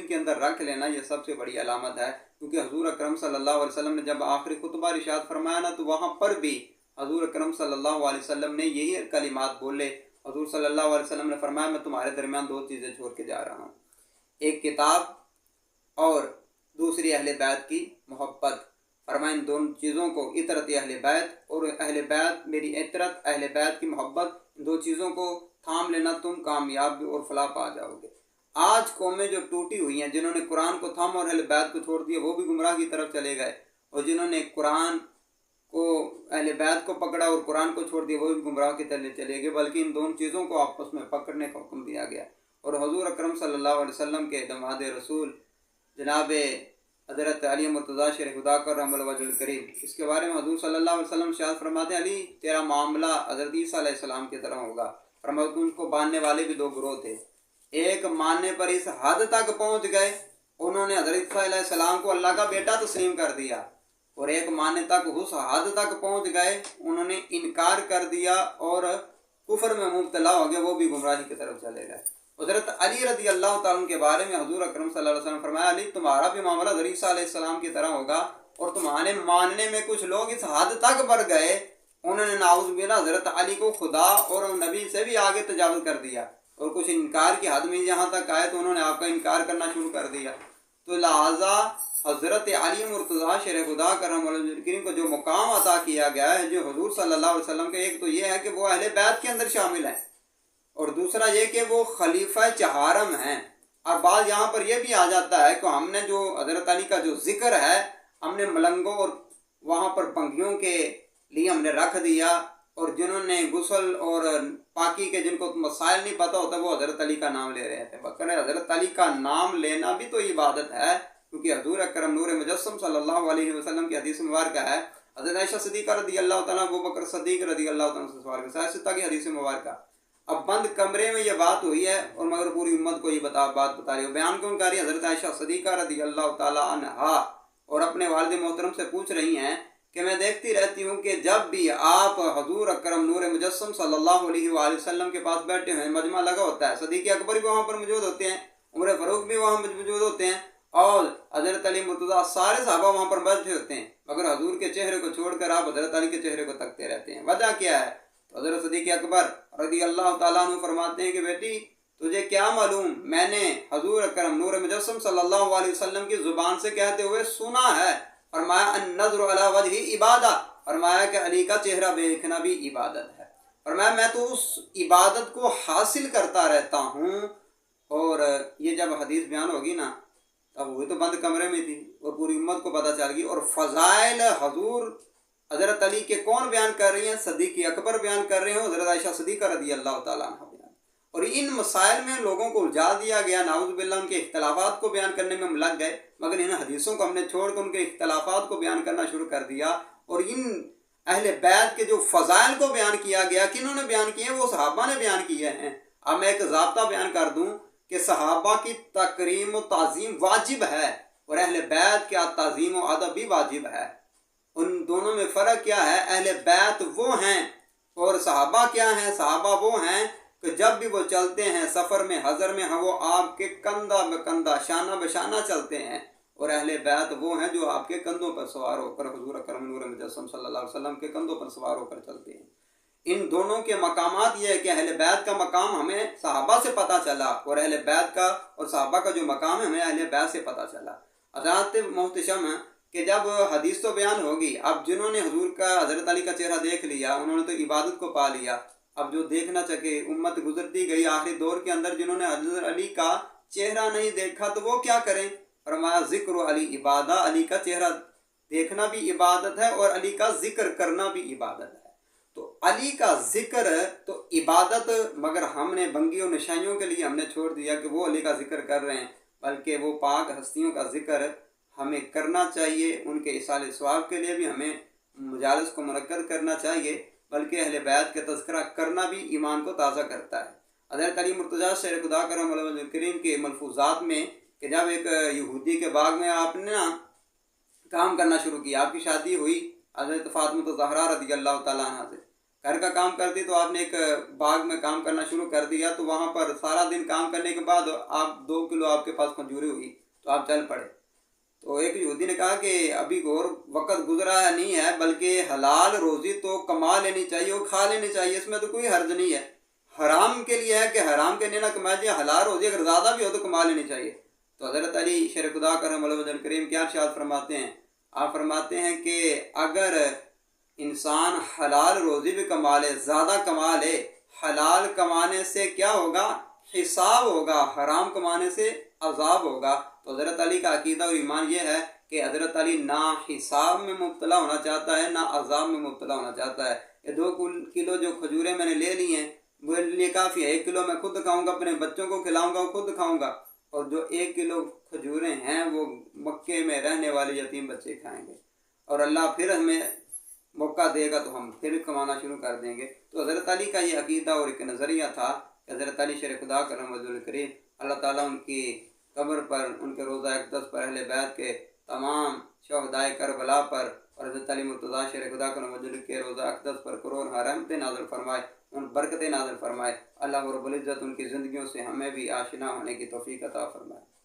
दिल के अंदर रख लेना ये सबसे बड़ी अलामत है। क्योंकि हजूर अकरम सल्लल्लाहु अलैहि वसल्लम ने जब आखिरी खुतबा इरशाद फरमाया ना, तो वहाँ पर भी हजूर अकरम सल्लल्लाहु अलैहि वसल्लम ने यही कलिमात बोले। हजूर सल्लल्लाहु अलैहि वसल्लम ने फरमाया, मैं तुम्हारे दरमियान दो चीज़ें छोड़ के जा रहा हूँ, एक किताब और दूसरी अहले बैत की मोहब्बत। फरमाया इन दोनों चीज़ों को, इतरत अहले बैत और अहले बैत मेरी इतरत, अहले बैत की मोहब्बत, इन दो चीज़ों को थाम लेना, तुम कामयाब और फलाह पा जाओगे। आज कौमें जो टूटी हुई हैं, जिन्होंने कुरान को थामा और अहले बैत को छोड़ दिया, वो भी गुमराह की तरफ चले गए, और जिन्होंने कुरान को, अहले बैत को पकड़ा और कुरान को छोड़ दिया, वो भी गुमराह की तरफ चले गए। बल्कि इन दोनों चीज़ों को आपस में पकड़ने का हुक्म दिया गया। और हजूर अकरम सल्लल्लाहु अलैहि वसल्लम के दमाद रसूल जनाब हज़रत अली मुर्तज़ा शेर खुदा करम वजहुल करीम, इसके बारे में हजूर सल्लल्लाहु अलैहि वसल्लम शायद फरमाते हैं, अली तेरा मामला हज़रत ईसा अलैहिस्सलाम की तरह होगा। फरमाया उनको मानने वाले भी दो ग्रोह थे, एक मानने पर इस हद तक पहुँच गए, उन्होंने हज़रत ईसा अलैहिस्सलाम को अल्लाह का बेटा तस्लीम कर दिया, और एक मानने तक उस हद तक पहुँच गए, उन्होंने इनकार कर दिया और कुफर में मुब्तला हो गए, वो भी गुमराही की तरफ चले गए। हज़रत अली रज़ी अल्लाह तआला के बारे में हजूर अकरम सल्लल्लाहु अलैहि वसल्लम फरमाया, अली तुम्हारा भी मामला हज़रत ईसा अलैहिस्सलाम की तरह होगा, और तुम्हारे मानने में कुछ लोग इस हद तक बढ़ गए, उन्होंने नाउज़ बिल्लाह हज़रत अली को खुदा और नबी से भी आगे तजावुज़ कर दिया, और कुछ इनकार की हद में जहाँ तक आए तो उन्होंने आपका इनकार करना शुरू कर दिया। तो लिहाजा हज़रत अली मुर्तज़ा शेर खुदा करम वजहुल करीम को जो मुकाम अता किया गया है, जो हजूर सल्लल्लाहु अलैहि वसल्लम के, एक तो ये है कि वो अहले बैत के अंदर शामिल हैं, और दूसरा ये कि वो खलीफा चहारम हैं। अब बात यहाँ पर यह भी आ जाता है कि हमने जो हज़रत अली का जो जिक्र है, हमने मलंगों और वहाँ पर पंगियों के लिए हमने रख दिया, और जिन्होंने गुस्ल और पाकी के जिनको मसाइल नहीं पता होता, वो हज़रत अली का नाम ले रहे थे। बकर हज़रत अली का नाम लेना भी तो इबादत है, क्योंकि हजूर अकरम नूर मुजस्सम सल्लल्लाहु अलैहि वसल्लम की हदीस मुबारक है, हज़रत आयशा सिद्दीक़ा रज़ी अल्लाह तआला, अबू बकर सिद्दीक़ रज़ी अल्लाह तआला से सवाल है, सिद्दीक़ा की हदीस मुबारक। अब बंद कमरे में ये बात हुई है, और मगर पूरी उम्मत को ये बात बता रही हो। बयान क्यों कर रही है? हज़रत आयशा सिद्दीक़ा रज़ी अल्लाह तआला अन्हा और अपने वालिद मोहतरम से पूछ रही हैं कि मैं देखती रहती हूँ कि जब भी आप हजूर अकरम नूर मुजस्सम सल्लल्लाहु अलैहि वसल्लम के पास बैठे हुए, मजमा लगा होता है, सदीक़ अकबर भी वहाँ पर मौजूद होते हैं, उमर फ़ारूक भी वहाँ मौजूद होते हैं, और हज़रत अली मुर्तज़ा, सारे सहाबा वहाँ पर बैठे होते हैं, मगर हजूर के चेहरे को छोड़कर आप हज़रत अली के चेहरे को तकते रहते हैं। वजह क्या है? तो हज़रत सदीक़ अकबर रज़ी अल्लाह तआला अन्हु फरमाते हैं कि बेटी तुझे क्या मालूम, मैंने हजूर अकरम नूर मुजस्सम सल्लल्लाहु अलैहि वसल्लम की ज़ुबान से कहते हुए सुना है, फरमाया अन-नज़्रु अला वजही इबादा, फरमाया कि अली का चेहरा देखना भी इबादत है। फरमाया मैं तो उस इबादत को हासिल करता रहता हूँ। और ये जब हदीस बयान होगी ना, तब वो तो बंद कमरे में थी और पूरी उम्मत को पता चल गई। और फ़ज़ाइल हजूर हज़रत अली के कौन बयान कर रही हैं? सदीक़ अकबर बयान कर रहे हैं, हज़रत आयशा सिद्दीक़ा रज़ी अल्लाह तआला अन्हा बयान। और इन मसाइल में लोगों को उलझा दिया गया, नाउज़ बिल्लाह उनके इख्तलाफात को बयान करने में हम लग गए, मगर इन हदीसों को हमने छोड़ कर उनके इख्तलाफात को बयान करना शुरू कर दिया। और इन अहले बैत के जो फ़ज़ाइल को बयान किया गया, किन्होंने बयान किए? वो सहाबा ने बयान किए हैं। अब मैं एक ज़ाब्ता बयान कर दूँ कि सहाबा की तकरीम व ताज़ीम वाजिब है, और अहले बैत का ताज़ीम व अदब भी वाजिब है। उन दोनों में फ़र्क क्या है? अहले बैत वो हैं और सहाबा क्या हैं? सहाबा वो हैं कि जब भी वो चलते हैं सफ़र में, हज़र में, हाँ, वो आपके कंधा ब कंधा, शाना बशाना चलते हैं। और अहले बैत वो हैं जो आपके कंधों पर सवार होकर, हुज़ूर अकरम नूर मुजस्सम सल्लल्लाहु अलैहि वसल्लम के कंधों पर सवार होकर चलते हैं। इन दोनों के मकामात ये है कि अहले बैत का मकाम हमें सहाबा से पता चला, और अहले बैत का और सहाबा का जो मकाम है हमें अहले बैत से पता चला। हज़रत मोहतशम कि जब हदीस तो बयान होगी, अब जिन्होंने हुजूर का, हज़रत अली का चेहरा देख लिया, उन्होंने तो इबादत को पा लिया। अब जो देख ना सके, उम्मत गुजरती गई आखिरी दौर के अंदर, जिन्होंने हज़रत अली का चेहरा नहीं देखा तो वो क्या करें? फरमाया ज़िक्र अली इबादा, अली का चेहरा देखना भी इबादत है और अली का जिक्र करना भी इबादत है। तो अली का जिक्र तो इबादत, मगर हमने बंगी और निशानियों के लिए हमने छोड़ दिया कि वो अली का जिक्र कर रहे हैं, बल्कि वो पाक हस्तियों का जिक्र हमें करना चाहिए। उनके इसाले सवाब के लिए भी हमें मजालिस को मुनक्कद करना चाहिए, बल्कि अहले बैत का तज़किरा करना भी ईमान को ताज़ा करता है। हज़रत अली मुर्तज़ा शेर खुदा करम वजहुल करीम के मलफूज़ात में कि जब एक यहूदी के बाग में आपने ना काम करना शुरू किया, आपकी शादी हुई हज़रत फ़ातिमा ज़हरा रज़ी अल्लाह तआला अन्हा से, घर का काम करती तो आपने एक बाग में काम करना शुरू कर दिया, तो वहाँ पर सारा दिन काम करने के बाद आप 2 किलो आपके पास खजूरें हुई तो आप चल पड़े। तो एक यहूदी ने कहा कि अभी और वक़्त गुजरा नहीं है, बल्कि हलाल रोज़ी तो कमा लेनी चाहिए और खा लेनी चाहिए, इसमें तो कोई हर्ज नहीं है। हराम के लिए है कि हराम के लिए ना कमाया जाए, हलाल रोज़ी अगर ज़्यादा भी हो तो कमा लेनी चाहिए। तो हज़रत अली शेर खुदा करम करीम क्या इरशाद फरमाते हैं, आप फरमाते हैं कि अगर इंसान हलाल रोज़ी भी कमा ले, ज़्यादा कमा ले, हलाल कमाने से क्या होगा, हिसाब होगा, हराम कमाने से अजाब होगा। तो हज़रत अली का अकीदा और ईमान ये है कि हज़रत अली ना हिसाब में मुब्तला होना चाहता है, ना अजाब में मुब्तला होना चाहता है। ये 2 किलो जो खजूरें मैंने ले ली हैं वो लिए काफ़ी है। 1 किलो मैं खुद खाऊंगा, अपने बच्चों को खिलाऊंगा, खुद खाऊंगा, और जो 1 किलो खजूरें हैं वो मक्के में रहने वाले यतीम बच्चे खाएंगे, और अल्लाह फिर हमें मौका देगा तो हम फिर कमाना शुरू कर देंगे। तो हज़रत अली का ये अकीदा और एक नज़रिया था। हज़रत अली शेर खुदा करम वजहुल करीम, अल्लाह ताला उनकी कब्र पर, उनके रोज़ा अक़दस पर, अहले बैत के तमाम शहदाए करबला पर और हज़रत अली मुर्तज़ा शेर खुदा करम वजहुल के रोज़ा अक़दस पर करोड़ रहमतें नाज़िल फरमाए, उन बरकतें नाज़िल फरमाए। अल्लाह रब्बुल इज़्ज़त उनकी ज़िंदगियों से हमें भी आशिना होने की तौफ़ीक़ अता फरमाए।